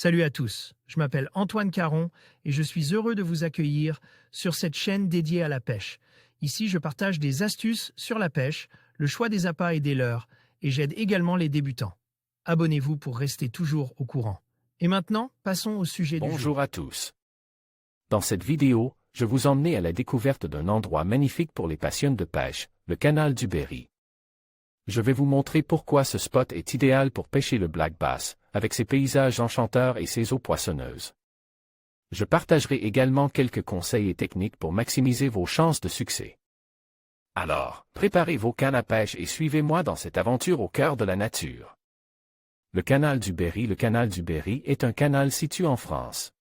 Salut à tous, je m'appelle Antoine Caron et je suis heureux de vous accueillir sur cette chaîne dédiée à la pêche. Ici, je partage des astuces sur la pêche, le choix des appâts et des leurres, et j'aide également les débutants. Abonnez-vous pour rester toujours au courant. Et maintenant, passons au sujet du jour. Bonjour à tous. Dans cette vidéo, je vous emmène à la découverte d'un endroit magnifique pour les passionnés de pêche, le canal du Berry. Je vais vous montrer pourquoi ce spot est idéal pour pêcher le black bass, avec ses paysages enchanteurs et ses eaux poissonneuses. Je partagerai également quelques conseils et techniques pour maximiser vos chances de succès. Alors, préparez vos cannes à pêche et suivez-moi dans cette aventure au cœur de la nature. Le canal du Berry. Le canal du Berry est un canal situé en France.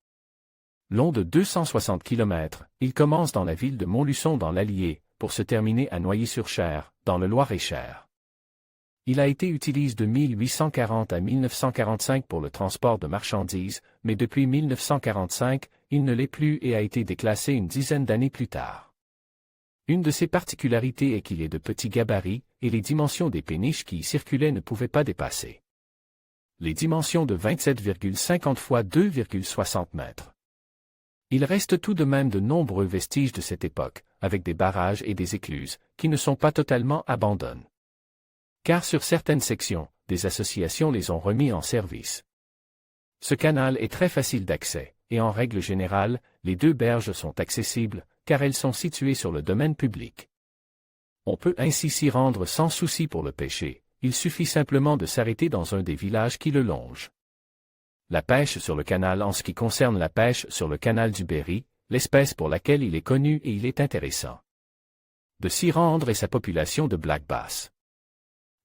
Long de 260 km, il commence dans la ville de Montluçon dans l'Allier, pour se terminer à Noyer-sur-Cher, dans le Loir-et-Cher. Il a été utilisé de 1840 à 1945 pour le transport de marchandises, mais depuis 1945, il ne l'est plus et a été déclassé une dizaine d'années plus tard. Une de ses particularités est qu'il est de petit gabarit, et les dimensions des péniches qui y circulaient ne pouvaient pas dépasser les dimensions de 27,50 x 2,60 mètres. Il reste tout de même de nombreux vestiges de cette époque, avec des barrages et des écluses, qui ne sont pas totalement abandonnés. Car sur certaines sections, des associations les ont remis en service. Ce canal est très facile d'accès, et en règle générale, les deux berges sont accessibles, car elles sont situées sur le domaine public. On peut ainsi s'y rendre sans souci pour le pêcher, il suffit simplement de s'arrêter dans un des villages qui le longent. La pêche sur le canal. En ce qui concerne la pêche sur le canal du Berry, l'espèce pour laquelle il est connu et il est intéressant de s'y rendre est sa population de black bass.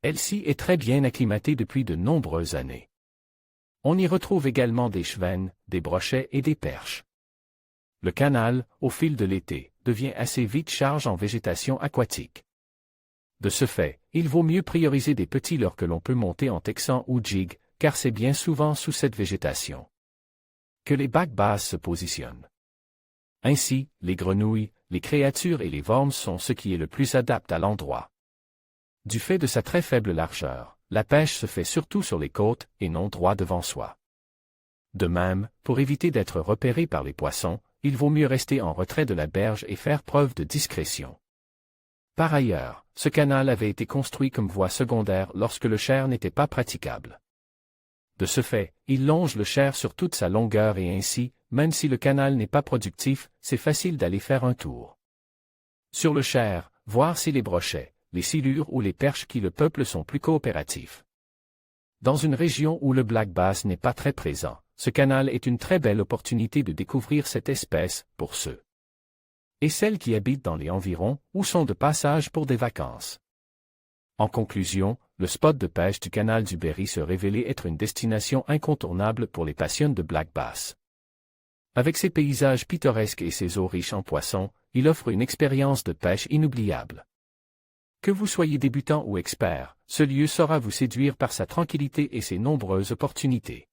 Elle-ci est très bien acclimatée depuis de nombreuses années. On y retrouve également des chevennes, des brochets et des perches. Le canal, au fil de l'été, devient assez vite chargé en végétation aquatique. De ce fait, il vaut mieux prioriser des petits leurres que l'on peut monter en texan ou jig, car c'est bien souvent sous cette végétation que les black bass se positionnent. Ainsi, les grenouilles, les créatures et les worms sont ce qui est le plus adapté à l'endroit. Du fait de sa très faible largeur, la pêche se fait surtout sur les côtes et non droit devant soi. De même, pour éviter d'être repéré par les poissons, il vaut mieux rester en retrait de la berge et faire preuve de discrétion. Par ailleurs, ce canal avait été construit comme voie secondaire lorsque le Cher n'était pas praticable. De ce fait, il longe le Cher sur toute sa longueur et ainsi, même si le canal n'est pas productif, c'est facile d'aller faire un tour sur le Cher, voir si les brochets, les silures ou les perches qui le peuplent sont plus coopératifs. Dans une région où le black bass n'est pas très présent, ce canal est une très belle opportunité de découvrir cette espèce, pour ceux et celles qui habitent dans les environs ou sont de passage pour des vacances. En conclusion, le spot de pêche du canal du Berry se révélait être une destination incontournable pour les passionnés de black bass. Avec ses paysages pittoresques et ses eaux riches en poissons, il offre une expérience de pêche inoubliable. Que vous soyez débutant ou expert, ce lieu saura vous séduire par sa tranquillité et ses nombreuses opportunités.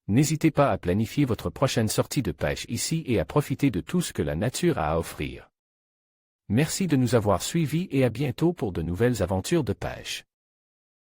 N'hésitez pas à planifier votre prochaine sortie de pêche ici et à profiter de tout ce que la nature a à offrir. Merci de nous avoir suivis et à bientôt pour de nouvelles aventures de pêche.